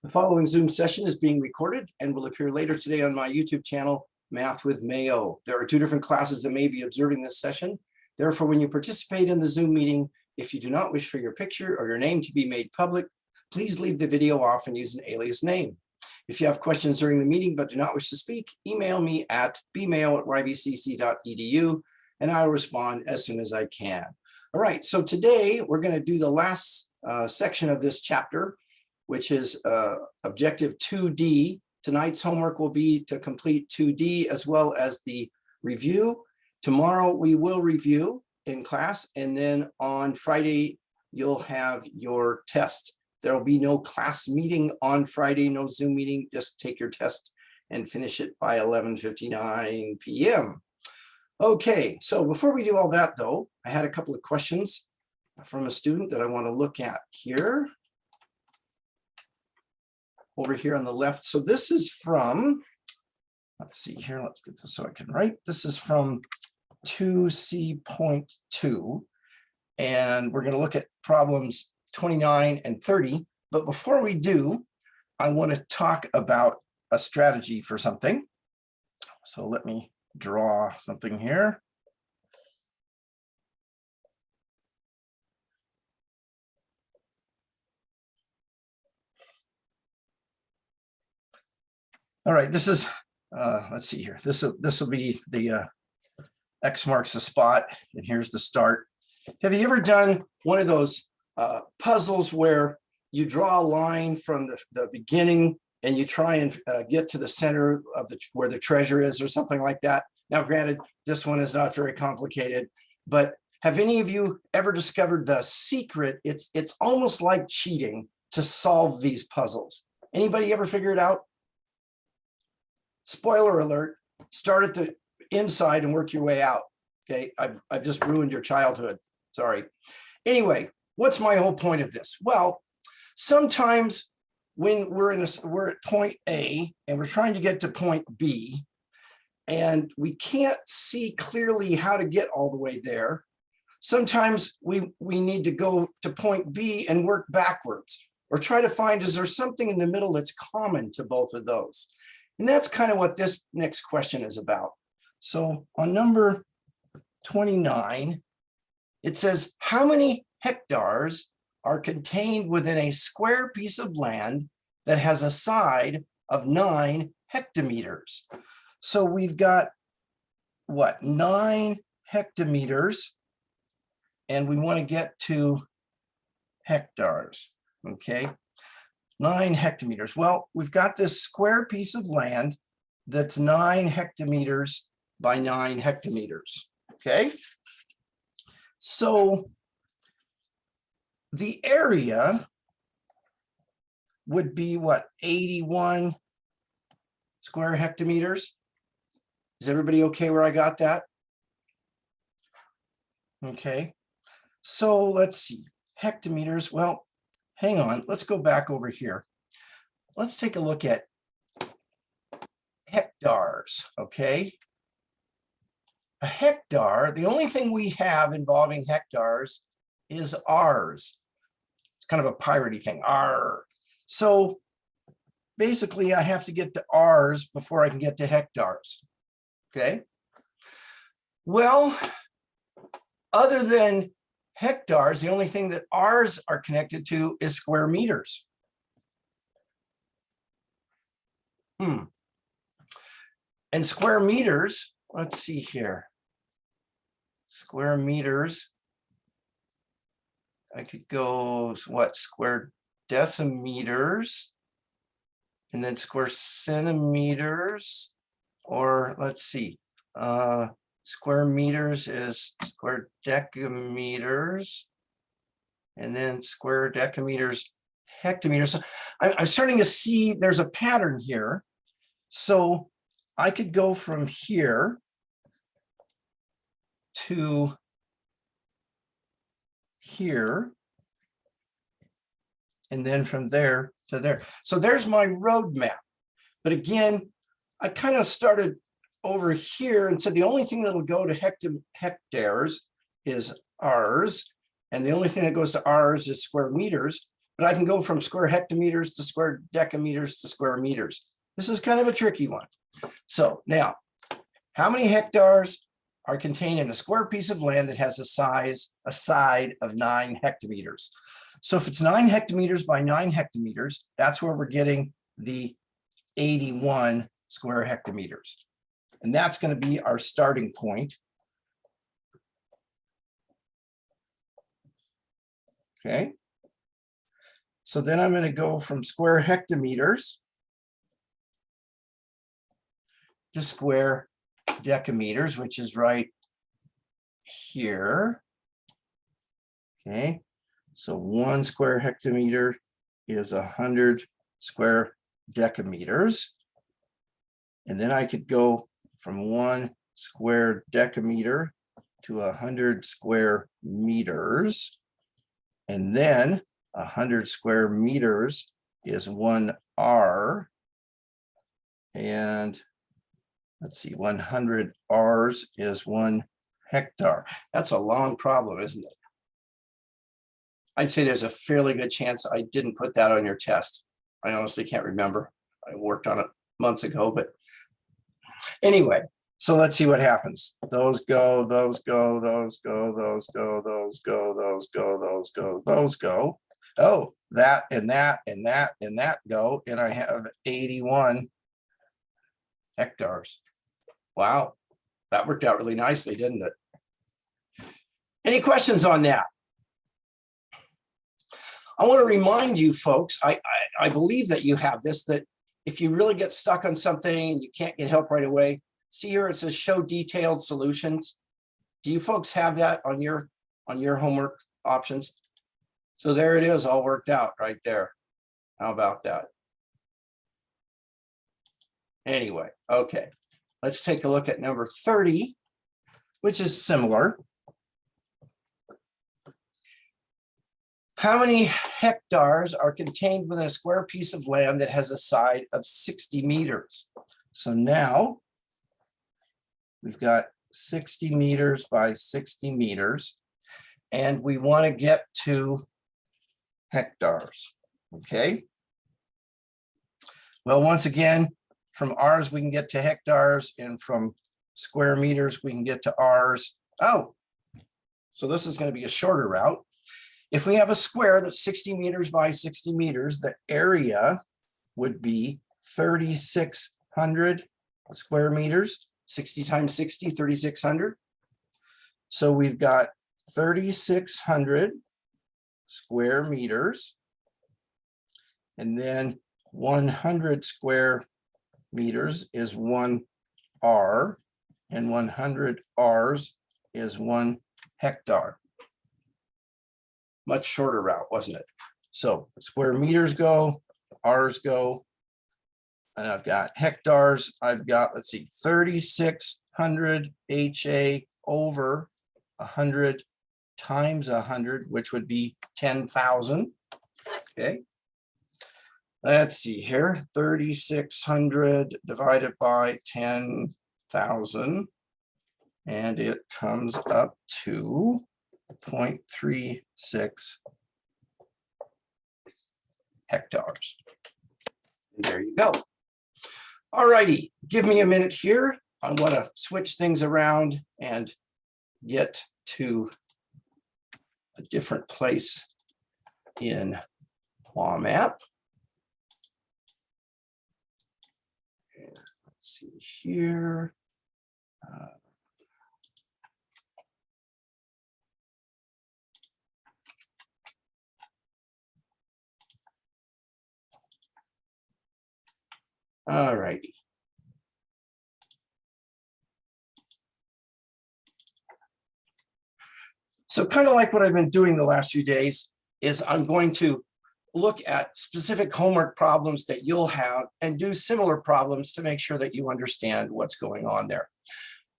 The following Zoom session is being recorded and will appear later today on my YouTube channel, Math with Mayo. There are two different classes that may be observing this session. Therefore, when you participate in the Zoom meeting, if you do not wish for your picture or your name to be made public, please leave the video off and use an alias name. If you have questions during the meeting but do not wish to speak, email me at bmail@ybcc.edu and I'll respond as soon as I can. All right, so today we're going to do the last section of this chapter, which is objective 2D. Tonight's homework will be to complete 2D as well as the review. Tomorrow we will review in class, and then on Friday you'll have your test. There will be no class meeting on Friday, no Zoom meeting, just take your test and finish it by 11:59 p.m. Okay, so before we do all that though, I had a couple of questions from a student that I want to look at here. Over here on the left. So this is from, let's see here, let's get this so I can write. This is from 2C.2, and we're going to look at problems 29 and 30. But before we do, I want to talk about a strategy for something. So let me draw something here. All right, this is, let's see here. This will be the X marks the spot, and here's the start. Have you ever done one of those puzzles where you draw a line from the beginning and you try and get to the center of where the treasure is or something like that? Now, granted, this one is not very complicated, but have any of you ever discovered the secret? It's almost like cheating to solve these puzzles. Anybody ever figure it out? Spoiler alert, start at the inside and work your way out. Okay, I've just ruined your childhood. Sorry. Anyway, what's my whole point of this? Well, sometimes when we're at point A and we're trying to get to point B and we can't see clearly how to get all the way there, sometimes we need to go to point B and work backwards or try to find, is there something in the middle that's common to both of those? And that's kind of what this next question is about. So on number 29, it says, how many hectares are contained within a square piece of land that has a side of 9 hectometers? So we've got, what, 9 hectometers, and we want to get to hectares, okay? 9 hectometers. Well, we've got this square piece of land that's 9 hectometers by 9 hectometers. Okay. So the area would be what, 81 square hectometers? Is everybody okay where I got that? Okay. So let's see. Hectometers. Well, hang on, let's go back over here. Let's take a look at hectares, okay? A hectare, the only thing we have involving hectares is R's. It's kind of a piratey thing, R. So basically I have to get to R's before I can get to hectares, okay? Well, other than hectares, the only thing that R's are connected to is square meters. And square meters, let's see here. Square meters, I could go, what, square decimeters, and then square centimeters, or let's see, square meters is square decameters, and then square decameters, hectometers. So I'm starting to see there's a pattern here. So I could go from here to here, and then from there to there. So there's my road map. But again, I kind of started over here and said the only thing that'll go to hectares is R's, and the only thing that goes to R's is square meters. but I can go from square hectometers to square decameters to square meters. This is kind of a tricky one. So now, how many hectares are contained in a square piece of land that has a side of 9 hectometers? So if it's 9 hectometers by 9 hectometers, that's where we're getting the 81 square hectometers. And that's going to be our starting point. Okay. So then I'm going to go from square hectometers to square decameters, which is right here. Okay. So 1 square hectometer is 100 square decameters. And then I could go from 1 square decameter to 100 square meters. And then 100 square meters is 1 R. And let's see, 100 Rs is 1 hectare. That's a long problem, isn't it? I'd say there's a fairly good chance I didn't put that on your test. I honestly can't remember. I worked on it months ago, but anyway, so let's see what happens. Those go, those go, those go, those go, those go, those go, those go, those go. Oh, that and that and that and that go, and I have 81 hectares. Wow, that worked out really nicely, didn't it? Any questions on that? I want to remind you folks, I believe that you have this, that if you really get stuck on something and you can't get help right away, see here it says show detailed solutions. Do you folks have that on your homework options? So there it is, all worked out right there. How about that? Anyway, okay, let's take a look at number 30, which is similar. How many hectares are contained within a square piece of land that has a side of 60 meters? So now we've got 60 meters by 60 meters, and we want to get to hectares, okay? Well, once again, from Rs we can get to hectares, and from square meters we can get to Rs. Oh, so this is going to be a shorter route. If we have a square that's 60 meters by 60 meters, the area would be 3,600 square meters. 60 times 60, 3,600. So we've got 3,600 square meters. And then 100 square meters is 1 R, and 100 Rs is 1 hectare. Much shorter route, wasn't it? So square meters go, Rs go, and I've got hectares. I've got, let's see, 3,600 HA over 100 times 100, which would be 10,000. Okay. Let's see here, 3,600 divided by 10,000, and it comes up to 0.36 hectares. And there you go. All righty, give me a minute here. I want to switch things around and get to a different place in WAMAP. And let's see here. All righty. So kind of like what I've been doing the last few days is I'm going to look at specific homework problems that you'll have and do similar problems to make sure that you understand what's going on there.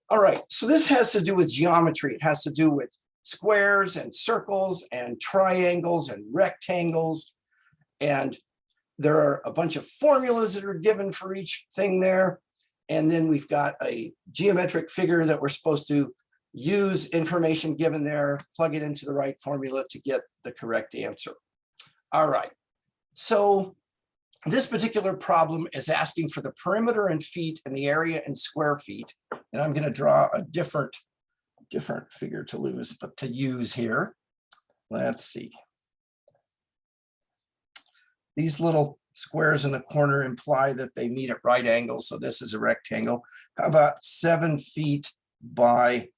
All right, so this has to do with geometry. It has to do with squares and circles and triangles and rectangles. And there are a bunch of formulas that are given for each thing there. And then we've got a geometric figure that we're supposed to use information given there, plug it into the right formula to get the correct answer. All right. So this particular problem is asking for the perimeter in feet and the area in square feet. And I'm going to draw a different figure to use here. Let's see. These little squares in the corner imply that they meet at right angles. So this is a rectangle. How about 7 feet by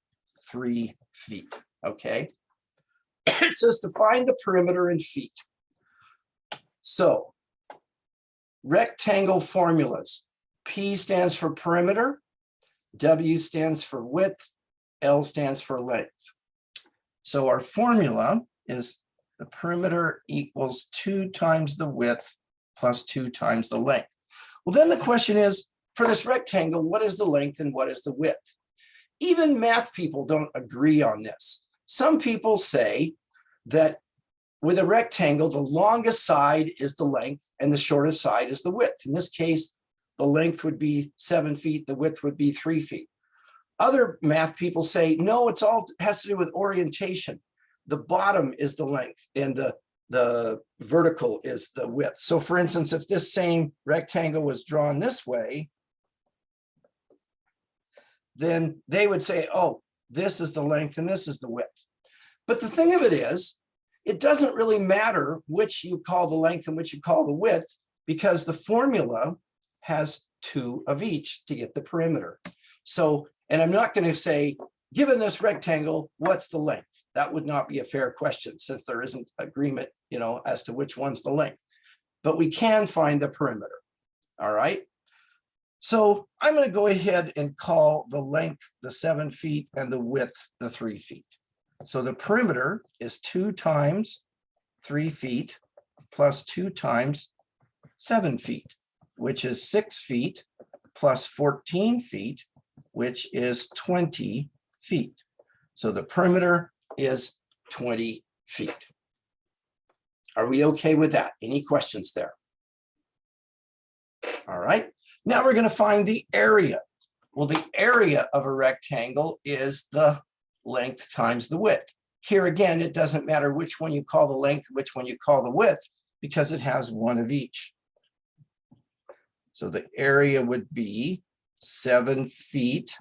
3 feet? Okay. It says to find the perimeter in feet. So rectangle formulas. P stands for perimeter. W stands for width. L stands for length. So our formula is the perimeter equals 2 times the width plus 2 times the length. Well, then the question is, for this rectangle, what is the length and what is the width? Even math people don't agree on this. Some people say that with a rectangle, the longest side is the length and the shortest side is the width. In this case, the length would be 7 feet, the width would be 3 feet. Other math people say, no, it's all has to do with orientation. The bottom is the length and the vertical is the width. So for instance, if this same rectangle was drawn this way, then they would say, oh, this is the length and this is the width. But the thing of it is, it doesn't really matter which you call the length and which you call the width, because the formula has 2 of each to get the perimeter. So, and I'm not going to say, given this rectangle, what's the length? That would not be a fair question since there isn't agreement, as to which one's the length. But we can find the perimeter. All right. So I'm going to go ahead and call the length the 7 feet and the width the 3 feet. So the perimeter is 2 times 3 feet plus 2 times 7 feet, which is 6 feet plus 14 feet, which is 20 feet. So the perimeter is 20 feet. Are we okay with that? Any questions there? All right. Now we're going to find the area. Well, the area of a rectangle is the length times the width. Here again, it doesn't matter which one you call the length, which one you call the width, because it has 1 of each. So the area would be 7 feet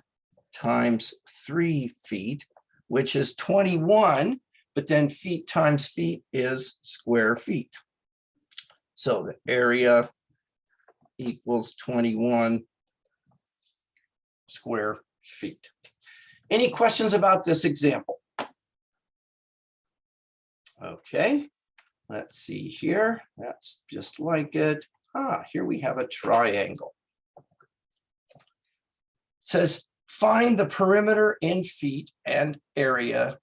times 3 feet, which is 21, but then feet times feet is square feet. So the area equals 21 square feet. Any questions about this example? Okay, let's see here. That's just like it. Here we have a triangle. It says, find the perimeter in feet and area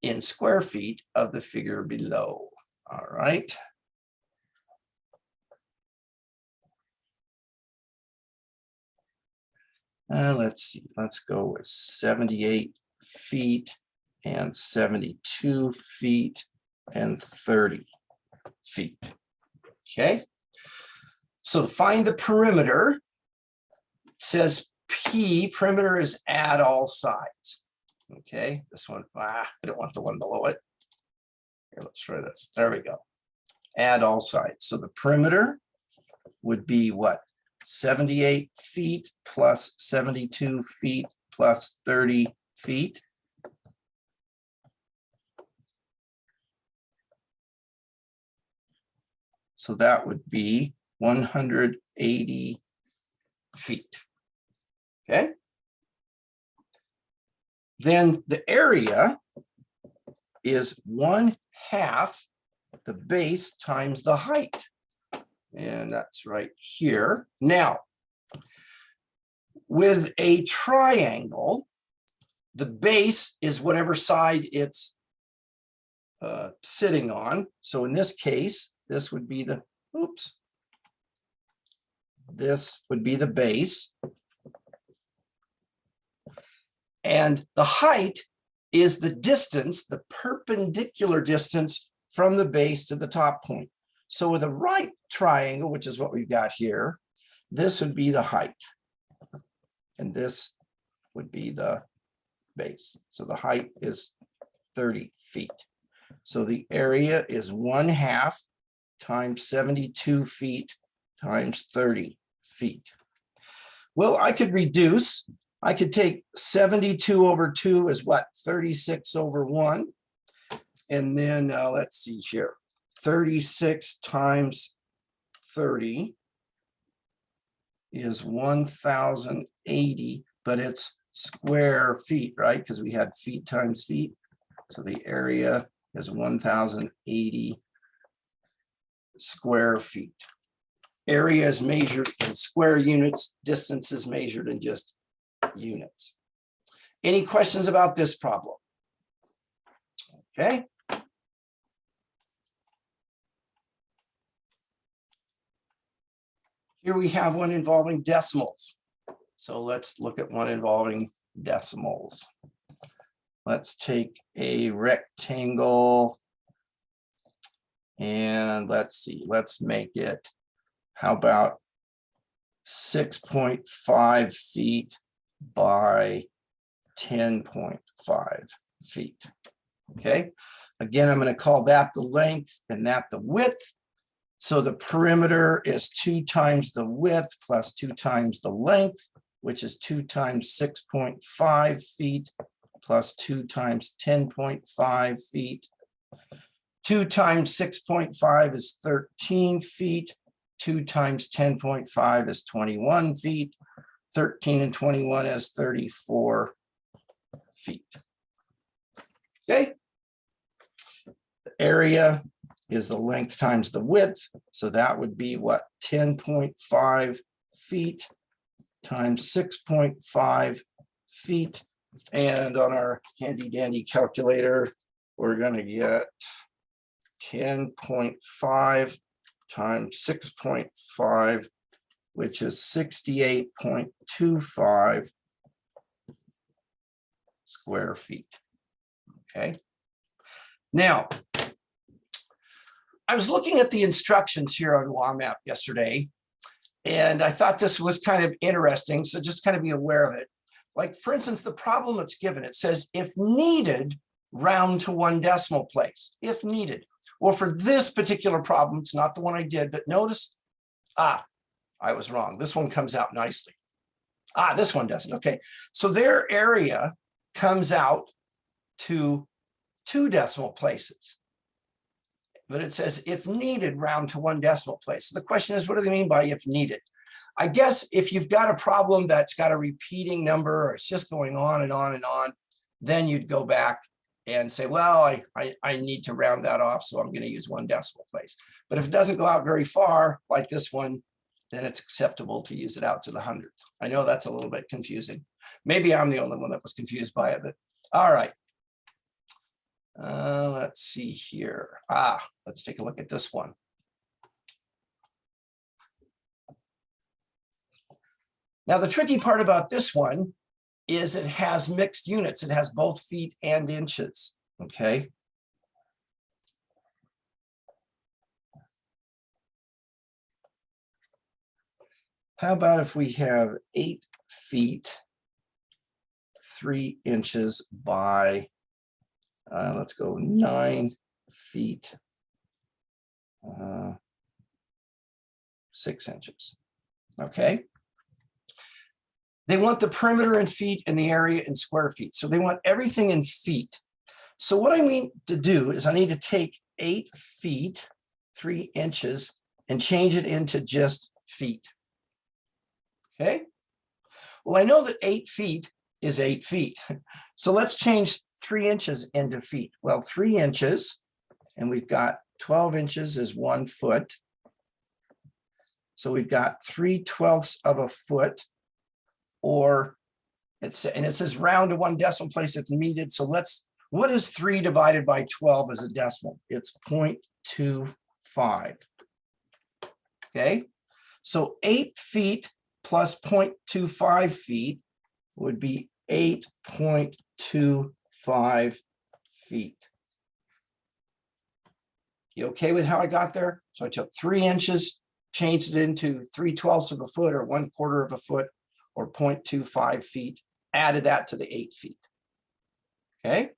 in square feet of the figure below. All right. Let's see, let's go with 78 feet and 72 feet and 30 feet. Okay. So find the perimeter. It says P, perimeter is add all sides. Okay, this one, I don't want the one below it. Here, let's try this. There we go. Add all sides. So the perimeter would be what? 78 feet plus 72 feet plus 30 feet. So that would be 180 feet. Okay. Then the area is 1/2 the base times the height. And that's right here. Now, with a triangle, the base is whatever side it's sitting on. So in this case, this would be the, this would be the base. And the height is the distance, the perpendicular distance from the base to the top point. So with a right triangle, which is what we've got here, this would be the height. And this would be the base. So the height is 30 feet. So the area is 1/2 times 72 feet times 30 feet. Well, I could reduce. I could take 72 over 2 is what? 36 over 1. And then let's see here. 36 times 30 is 1,080, but it's square feet, right? Because we had feet times feet. So the area is 1,080 square feet. Area is measured in square units. Distance is measured in just units. Any questions about this problem? Okay. Here we have one involving decimals. So let's look at one involving decimals. Let's take a rectangle and let's see, let's make it, how about 6.5 feet by 10.5 feet. Okay, again, I'm going to call that the length and that the width. So the perimeter is 2 times the width plus 2 times the length, which is 2 times 6.5 feet plus 2 times 10.5 feet. 2 times 6.5 is 13 feet. 2 times 10.5 is 21 feet. 13 and 21 is 34 feet. Okay. The area is the length times the width. So that would be what? 10.5 feet times 6.5 feet. And on our handy dandy calculator, we're going to get 10.5 times 6.5, which is 68.25 square feet. Okay. Now, I was looking at the instructions here on WAMAP yesterday, and I thought this was kind of interesting. So just kind of be aware of it. Like, for instance, the problem that's given, it says, if needed, round to 1 decimal place, if needed. Well, for this particular problem, it's not the one I did, but notice, I was wrong. This one comes out nicely. This one doesn't. Okay, so their area comes out to 2 decimal places. But it says, if needed, round to 1 decimal place. So the question is, what do they mean by if needed? I guess if you've got a problem that's got a repeating number, or it's just going on and on and on, then you'd go back and say, well, I need to round that off, so I'm going to use 1 decimal place. But if it doesn't go out very far, like this one, then it's acceptable to use it out to the 100th. I know that's a little bit confusing. Maybe I'm the only one that was confused by it, but all right. Let's see here. Let's take a look at this one. Now, the tricky part about this one is it has mixed units. It has both feet and inches, okay? How about if we have 8 feet, 3 inches by, let's go 9 feet, 6 inches, okay? They want the perimeter in feet and the area in square feet. So they want everything in feet. So what I need to do is I need to take 8 feet, 3 inches, and change it into just feet. Okay. Well, I know that 8 feet is 8 feet. So let's change 3 inches into feet. Well, 3 inches, and we've got 12 inches is 1 foot. So we've got 3/12 of a foot. Or it says round to 1 decimal place if needed. So what is 3 divided by 12 as a decimal? It's 0.25. Okay, so 8 feet plus 0.25 feet would be 8.25 feet. You okay with how I got there? So I took 3 inches, changed it into 3/12 of a foot or 1/4 of a foot, or 0.25 feet, added that to the 8 feet. Okay,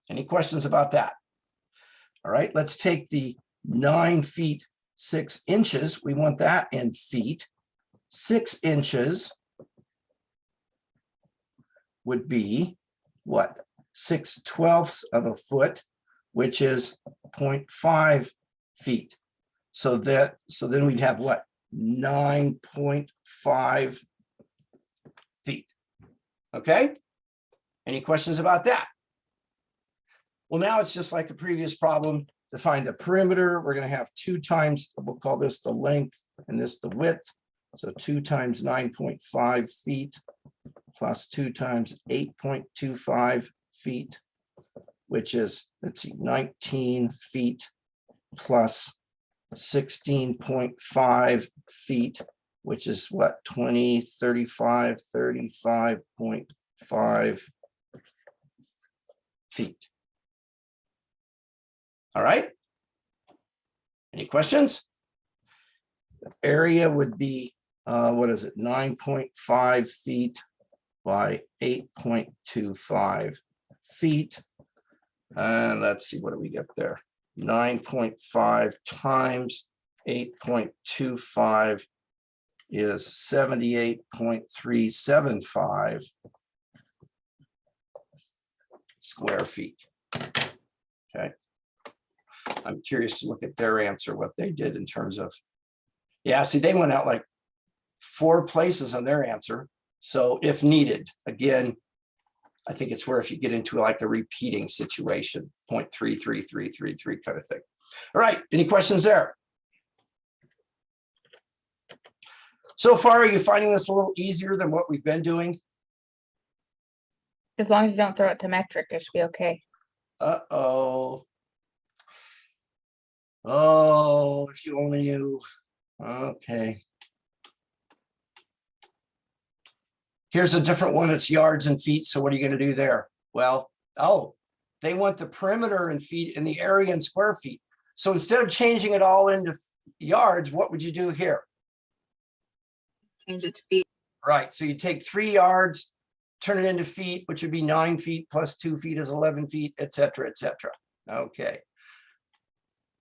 any questions about that? All right, let's take the 9 feet 6 inches. We want that in feet. 6 inches would be what? 6/12 of a foot, which is 0.5 feet. So then we'd have what? 9.5 feet. Okay? Any questions about that? Well, now it's just like a previous problem. To find the perimeter, we're going to have 2 times, we'll call this the length and this the width. So 2 times 9.5 feet plus 2 times 8.25 feet, which is, let's see, 19 feet plus 16.5 feet, which is what, 35.5 feet. All right. Any questions? The area would be, what is it, 9.5 feet by 8.25 feet. And let's see, what do we get there? 9.5 times 8.25 is 78.375 square feet. Okay. I'm curious to look at their answer, what they did in terms of, yeah, see, they went out like 4 places on their answer. So if needed, again, I think it's where if you get into like a repeating situation, 0.33333 kind of thing. All right, any questions there? So far, are you finding this a little easier than what we've been doing? As long as you don't throw it to metric, it should be okay. Uh-oh. Oh, if you only knew. Okay. Here's a different one. It's yards and feet. So what are you going to do there? Well, oh, they want the perimeter in feet and the area in square feet. So instead of changing it all into yards, what would you do here? Change it to feet. Right. So you take 3 yards, turn it into feet, which would be 9 feet plus 2 feet is 11 feet, et cetera, et cetera. Okay.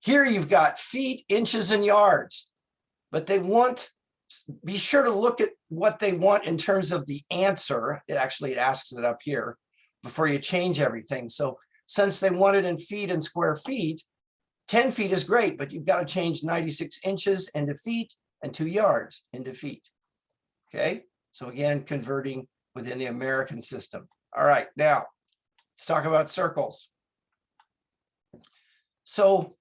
Here you've got feet, inches, and yards, but they want, be sure to look at what they want in terms of the answer. It asks it up here before you change everything. So since they want it in feet and square feet, 10 feet is great, but you've got to change 96 inches into feet and 2 yards into feet. Okay, so again, converting within the American system. All right, now let's talk about circles. So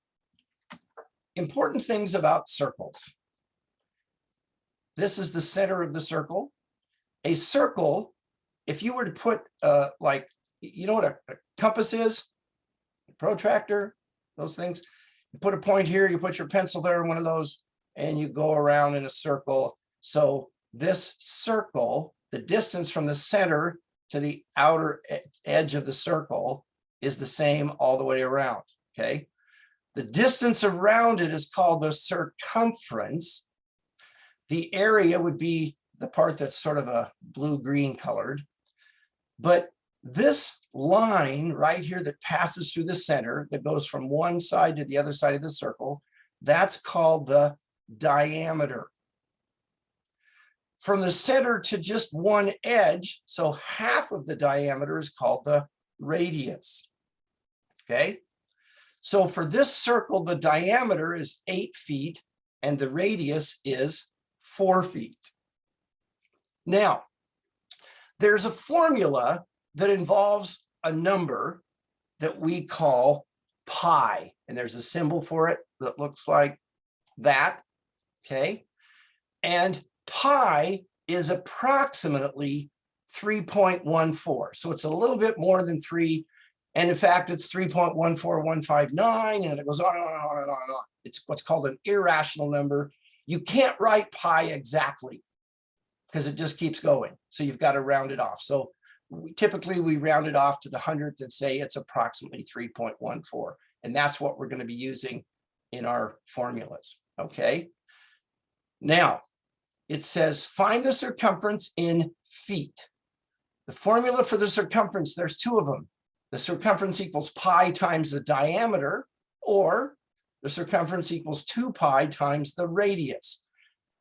important things about circles. This is the center of the circle. A circle, if you were to put like, you know what a compass is? A protractor, those things. You put a point here, you put your pencil there in one of those, and you go around in a circle. So this circle, the distance from the center to the outer edge of the circle is the same all the way around, okay? The distance around it is called the circumference. The area would be the part that's sort of a blue-green colored. But this line right here that passes through the center, that goes from one side to the other side of the circle, that's called the diameter. From the center to just one edge, so half of the diameter is called the radius. Okay? So for this circle, the diameter is 8 feet and the radius is 4 feet. Now, there's a formula that involves a number that we call pi, and there's a symbol for it that looks like that, okay? And pi is approximately 3.14, so it's a little bit more than 3. And in fact, it's 3.14159, and it goes on and on and on and on and on. It's what's called an irrational number. You can't write pi exactly because it just keeps going. So you've got to round it off. So typically we round it off to the 100th and say it's approximately 3.14. And that's what we're going to be using in our formulas. Okay. Now it says find the circumference in feet. The formula for the circumference, there's 2 of them. The circumference equals pi times the diameter, or the circumference equals 2 pi times the radius.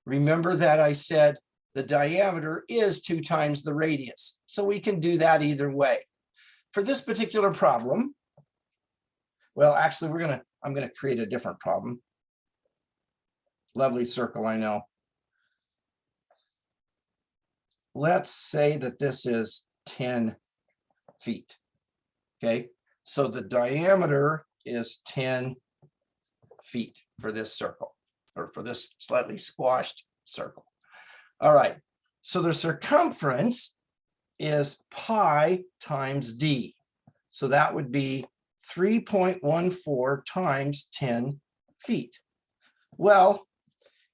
Remember that I said the diameter is 2 times the radius. So we can do that either way. For this particular problem, well, actually, I'm gonna create a different problem. Lovely circle, I know. Let's say that this is 10 feet. Okay, so the diameter is 10 feet for this circle, or for this slightly squashed circle. All right, so the circumference is pi times d. So that would be 3.14 times 10 feet. Well,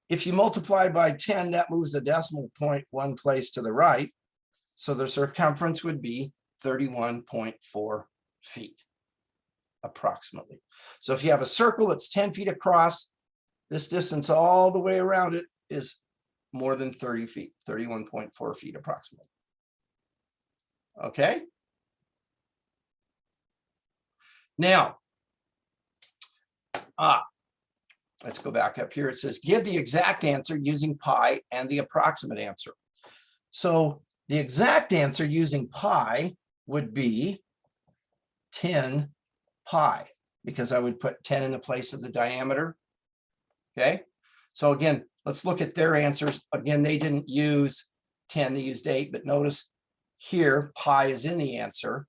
if you multiply by 10, that moves the decimal point one place to the right. So the circumference would be 31.4 feet, approximately. So if you have a circle that's 10 feet across, this distance all the way around it is more than 30 feet, 31.4 feet approximately. Okay. Now, let's go back up here. It says, give the exact answer using pi and the approximate answer. So the exact answer using pi would be 10 pi, because I would put 10 in the place of the diameter. Okay. So again, let's look at their answers. Again, they didn't use 10, they used 8, but notice here pi is in the answer.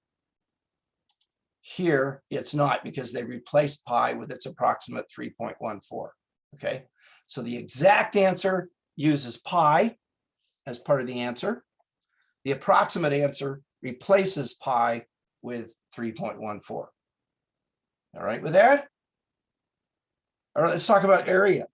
Here it's not, because they replaced pi with its approximate 3.14. Okay, so the exact answer uses pi as part of the answer. The approximate answer replaces pi with 3.14. All right with that? All right, let's talk about area.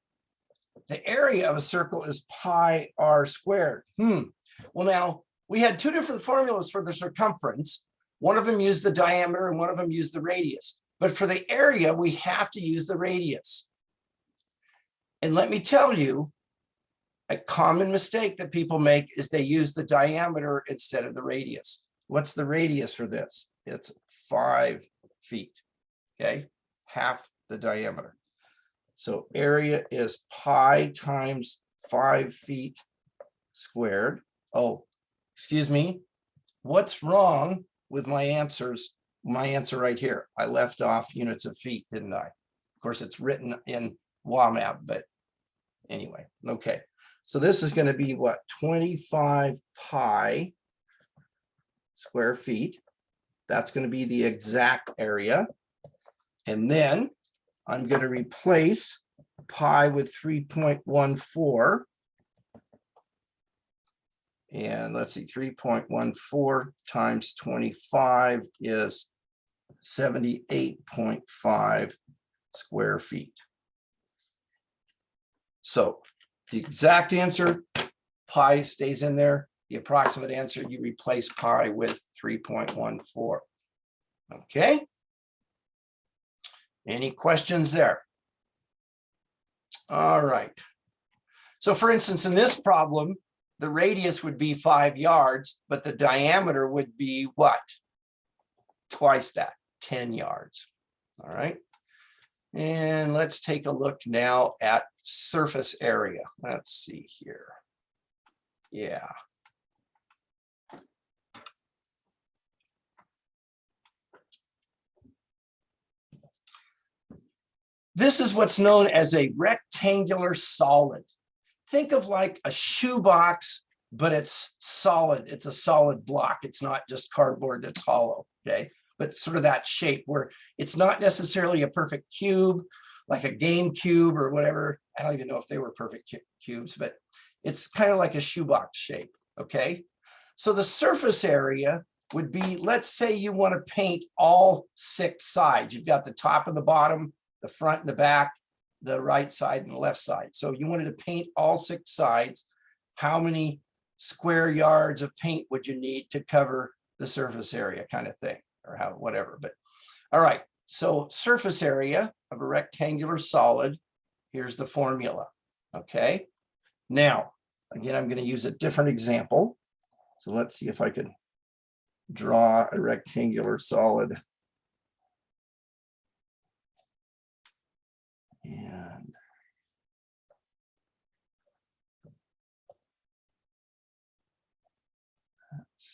The area of a circle is pi r squared. Well, now we had two different formulas for the circumference. One of them used the diameter and one of them used the radius. But for the area, we have to use the radius. And let me tell you, a common mistake that people make is they use the diameter instead of the radius. What's the radius for this? It's 5 feet, okay? Half the diameter. So area is pi times 5 feet squared. Oh, excuse me. What's wrong with my answers? My answer right here. I left off units of feet, didn't I? Of course, it's written in WAMAP, but anyway, okay. So this is going to be what? 25 pi square feet. That's going to be the exact area. And then I'm going to replace pi with 3.14. And let's see, 3.14 times 25 is 78.5 square feet. So the exact answer, pi stays in there. The approximate answer, you replace pi with 3.14. Okay. Any questions there? All right. So for instance, in this problem, the radius would be 5 yards, but the diameter would be what? Twice that, 10 yards. All right. And let's take a look now at surface area. Let's see here. Yeah. This is what's known as a rectangular solid. Think of like a shoebox, but it's solid. It's a solid block. It's not just cardboard that's hollow, okay? But sort of that shape where it's not necessarily a perfect cube, like a game cube or whatever. I don't even know if they were perfect cubes, but it's kind of like a shoebox shape, okay? So the surface area would be, let's say you want to paint all 6 sides. You've got the top and the bottom, the front and the back, the right side and the left side. So you wanted to paint all 6 sides. How many square yards of paint would you need to cover the surface area, kind of thing, or how, whatever. But all right, so surface area of a rectangular solid, here's the formula. Okay, now again, I'm going to use a different example. So let's see if I can draw a rectangular solid.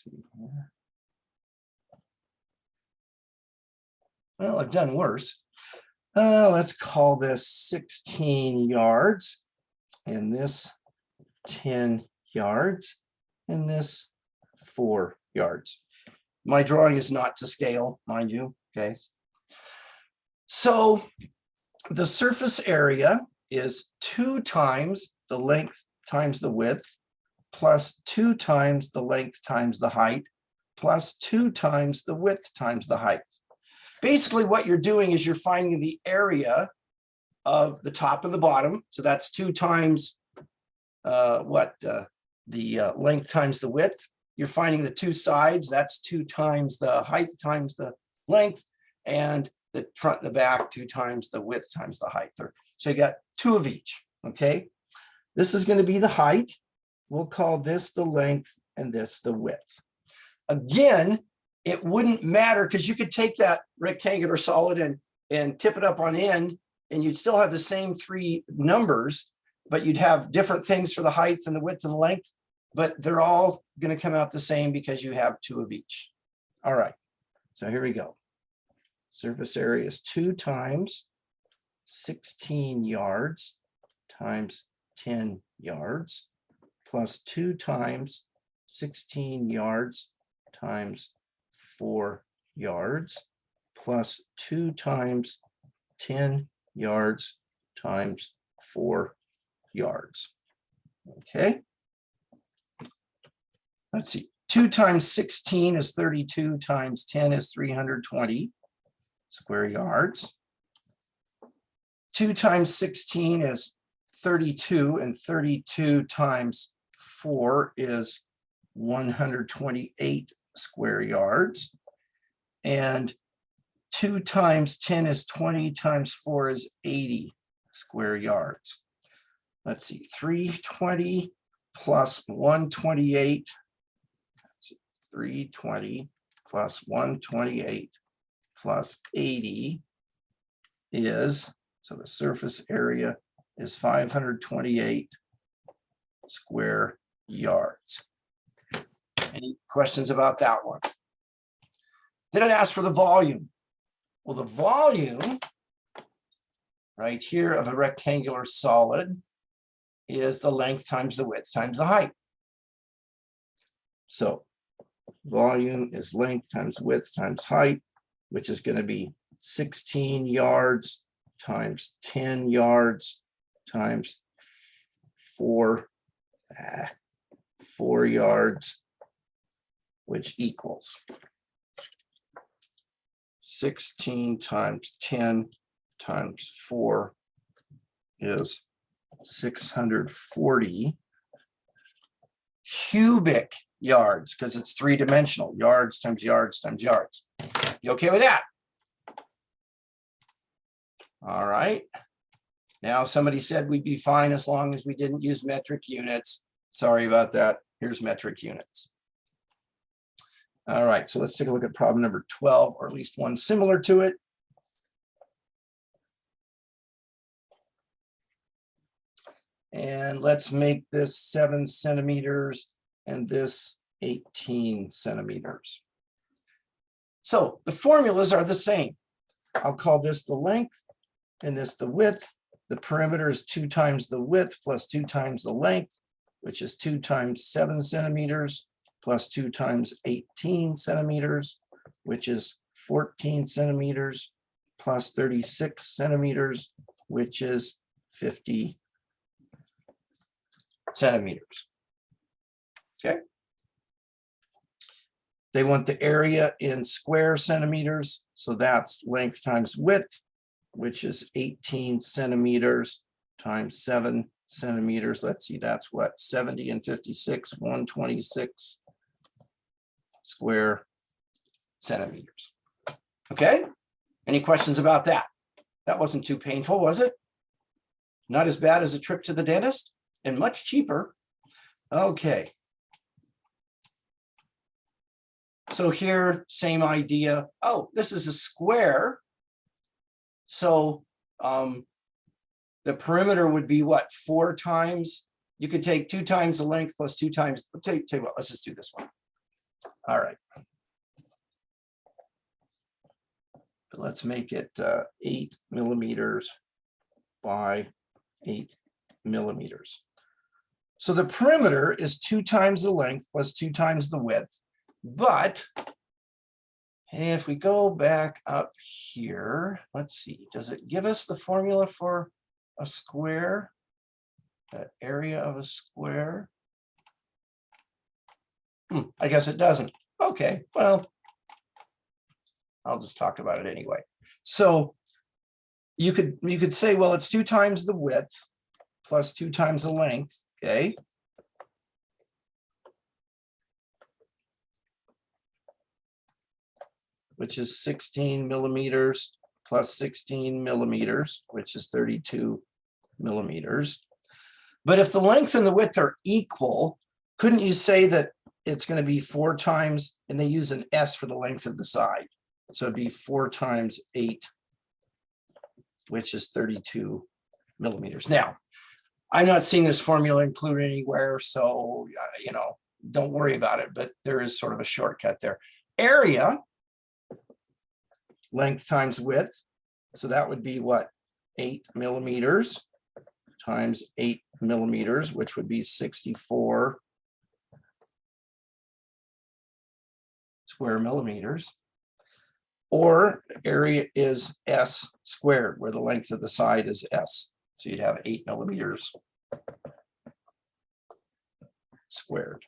see here. Well, I've done worse. Let's call this 16 yards, and this 10 yards, and this 4 yards. My drawing is not to scale, mind you, okay? So the surface area is 2 times the length times the width, plus 2 times the length times the height, plus 2 times the width times the height. Basically, what you're doing is you're finding the area of the top and the bottom. So that's 2 times the length times the width. You're finding the 2 sides. That's 2 times the height times the length, and the front and the back 2 times the width times the height. So you got 2 of each. Okay. This is going to be the height. We'll call this the length and this the width. Again, it wouldn't matter because you could take that rectangular solid and tip it up on end, and you'd still have the same 3 numbers, but you'd have different things for the height and the width and the length, but they're all going to come out the same because you have 2 of each. All right, so here we go. Surface area is 2 times 16 yards times 10 yards plus 2 times 16 yards times 4 yards plus 2 times 10 yards times 4 yards. Okay. Let's see. 2 times 16 is 32 times 10 is 320 square yards. 2 times 16 is 32, and 32 times 4 is 128 square yards. And 2 times 10 is 20 times 4 is 80 square yards. Let's see, 320 plus 128, 320 plus 128 plus 80 is, so the surface area is 528 square yards. Any questions about that one? Did it ask for the volume? Well, the volume right here of a rectangular solid is the length times the width times the height. So volume is length times width times height, which is going to be 16 yards times 10 yards times 4 yards, which equals 16 times 10 times 4 is 640 cubic yards, because it's 3-dimensional, yards times yards times yards. You okay with that? All right. Now somebody said we'd be fine as long as we didn't use metric units. Sorry about that. Here's metric units. All right, so let's take a look at problem number 12, or at least one similar to it. And let's make this 7 centimeters and this 18 centimeters. So the formulas are the same. I'll call this the length and this the width. The perimeter is 2 times the width plus 2 times the length, which is 2 times 7 centimeters plus 2 times 18 centimeters, which is 14 centimeters plus 36 centimeters, which is 50 centimeters. Okay. They want the area in square centimeters. So that's length times width, which is 18 centimeters times 7 centimeters. Let's see, that's what, 70 and 56, 126 square centimeters. Okay. Any questions about that? That wasn't too painful, was it? Not as bad as a trip to the dentist, and much cheaper. Okay. So here, same idea. Oh, this is a square. So the perimeter would be what, 4 times? You could take 2 times the length plus 2 times, tell you what, let's just do this one. All right. But let's make it 8 millimeters by 8 millimeters. So the perimeter is 2 times the length plus 2 times the width. But if we go back up here, let's see, does it give us the formula for a square? The area of a square? I guess it doesn't. Okay, well, I'll just talk about it anyway. So you could say, well, it's 2 times the width plus 2 times the length, okay? Which is 16 millimeters plus 16 millimeters, which is 32 millimeters. But if the length and the width are equal, couldn't you say that it's going to be 4 times, and they use an S for the length of the side. So it'd be 4 times 8, which is 32 millimeters. Now, I'm not seeing this formula included anywhere, so, don't worry about it, but there is sort of a shortcut there. Area, length times width. So that would be what? 8 millimeters times 8 millimeters, which would be 64 square millimeters. Or area is S squared, where the length of the side is S. So you'd have 8 millimeters squared.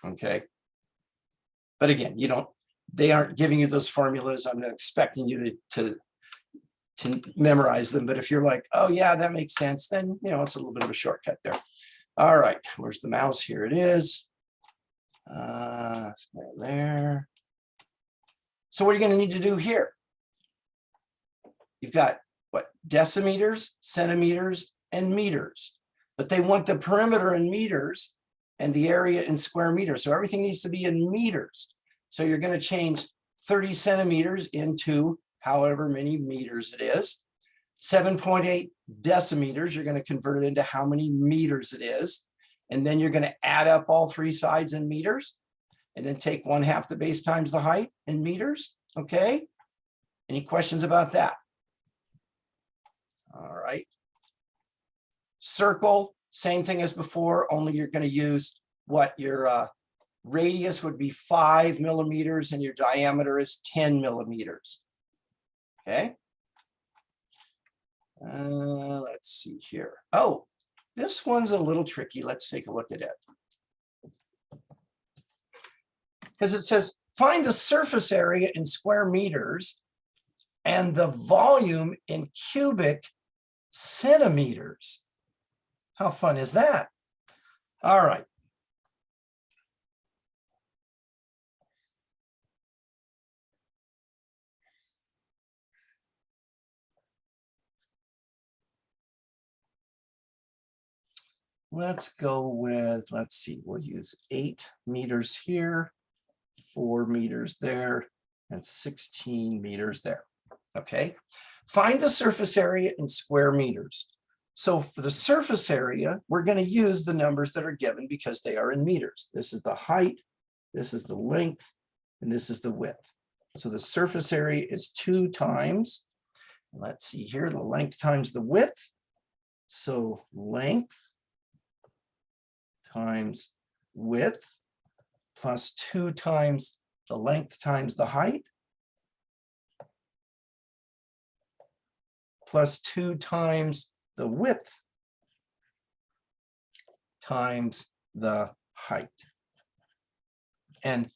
Okay. But again, they aren't giving you those formulas. I'm not expecting you to memorize them. But if you're like, oh yeah, that makes sense, then it's a little bit of a shortcut there. All right, where's the mouse? Here it is. It's there. So what are you going to need to do here? You've got what? Decimeters, centimeters, and meters. But they want the perimeter in meters and the area in square meters. So everything needs to be in meters. So you're going to change 30 centimeters into however many meters it is. 7.8 decimeters, you're going to convert it into how many meters it is. And then you're going to add up all 3 sides in meters, and then take 1/2 the base times the height in meters. Okay. Any questions about that? All right. Circle, same thing as before, only you're going to use what your radius would be 5 millimeters and your diameter is 10 millimeters. Okay. Let's see here. Oh, this one's a little tricky. Let's take a look at it. Because it says, find the surface area in square meters and the volume in cubic centimeters. How fun is that? All right. Let's go with, let's see, we'll use 8 meters here, 4 meters there, and 16 meters there. Okay. Find the surface area in square meters. So for the surface area, we're going to use the numbers that are given because they are in meters. This is the height, this is the length, and this is the width. So the surface area is 2 times, let's see here, the length times the width. So length times width plus 2 times the length times the height plus 2 times the width times the height. And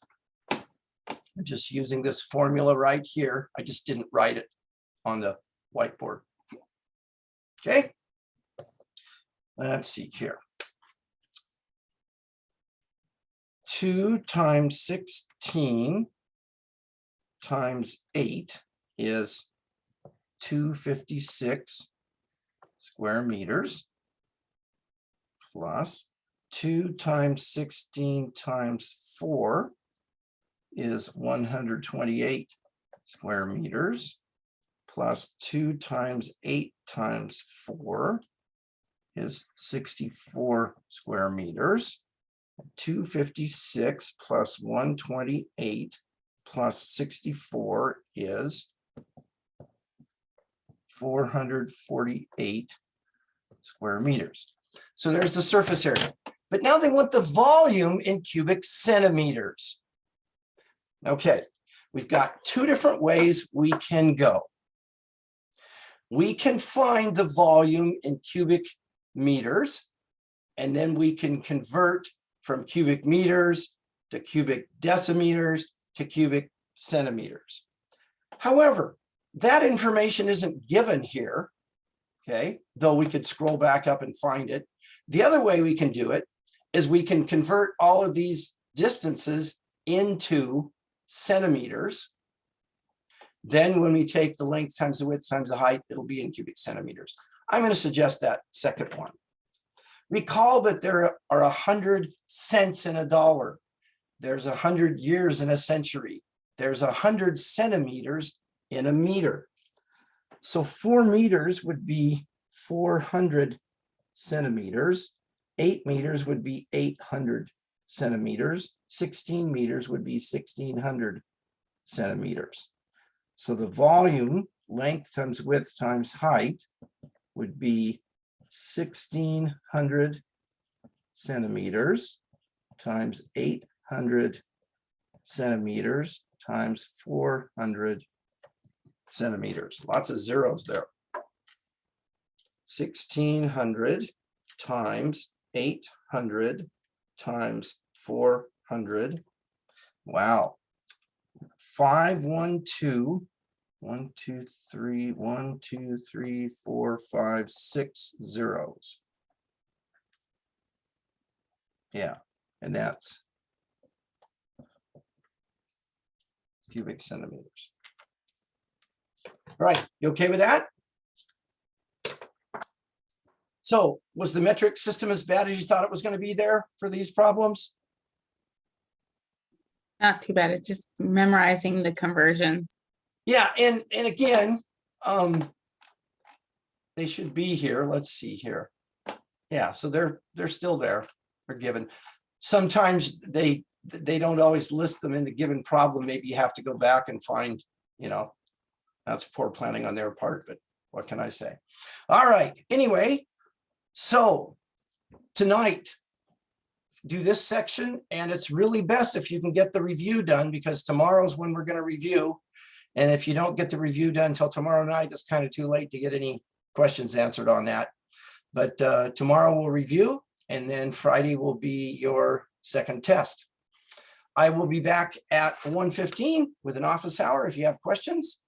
I'm just using this formula right here. I just didn't write it on the whiteboard. Okay. Let's see here. 2 times 16 times 8 is 256 square meters plus 2 times 16 times 4 is 128 square meters plus 2 times 8 times 4 is 64 square meters 256 plus 128 plus 64 is 448 square meters. So there's the surface area. But now they want the volume in cubic centimeters. Okay, we've got two different ways we can go. We can find the volume in cubic meters, and then we can convert from cubic meters to cubic decimeters to cubic centimeters. However, that information isn't given here, okay, though we could scroll back up and find it. The other way we can do it is we can convert all of these distances into centimeters. Then when we take the length times the width times the height, it'll be in cubic centimeters. I'm going to suggest that second one. Recall that there are 100 cents in a dollar. There's 100 years in a century. There's 100 centimeters in a meter. So 4 meters would be 400 centimeters. 8 meters would be 800 centimeters. 16 meters would be 1600 centimeters. So the volume, length times width times height, would be 1600 centimeters times 800 centimeters times 400 centimeters. Lots of zeros there. 1600 times 800 times 400. Wow. 512, 1, 2, 3, 1, 2, 3, 4, 5, 6 zeros. Yeah, and that's cubic centimeters. All right, you okay with that? So was the metric system as bad as you thought it was going to be there for these problems? Not too bad. It's just memorizing the conversions. Yeah, and again, they should be here. Let's see here. Yeah, so they're still there. They're given. Sometimes they don't always list them in the given problem. Maybe you have to go back and find, you know, that's poor planning on their part, but what can I say? All right, anyway, so tonight, do this section, and it's really best if you can get the review done, because tomorrow's when we're going to review. And if you don't get the review done until tomorrow night, it's kind of too late to get any questions answered on that. But tomorrow we'll review, and then Friday will be your second test. I will be back at 1:15 with an office hour if you have questions.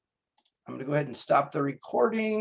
I'm going to go ahead and stop the recording.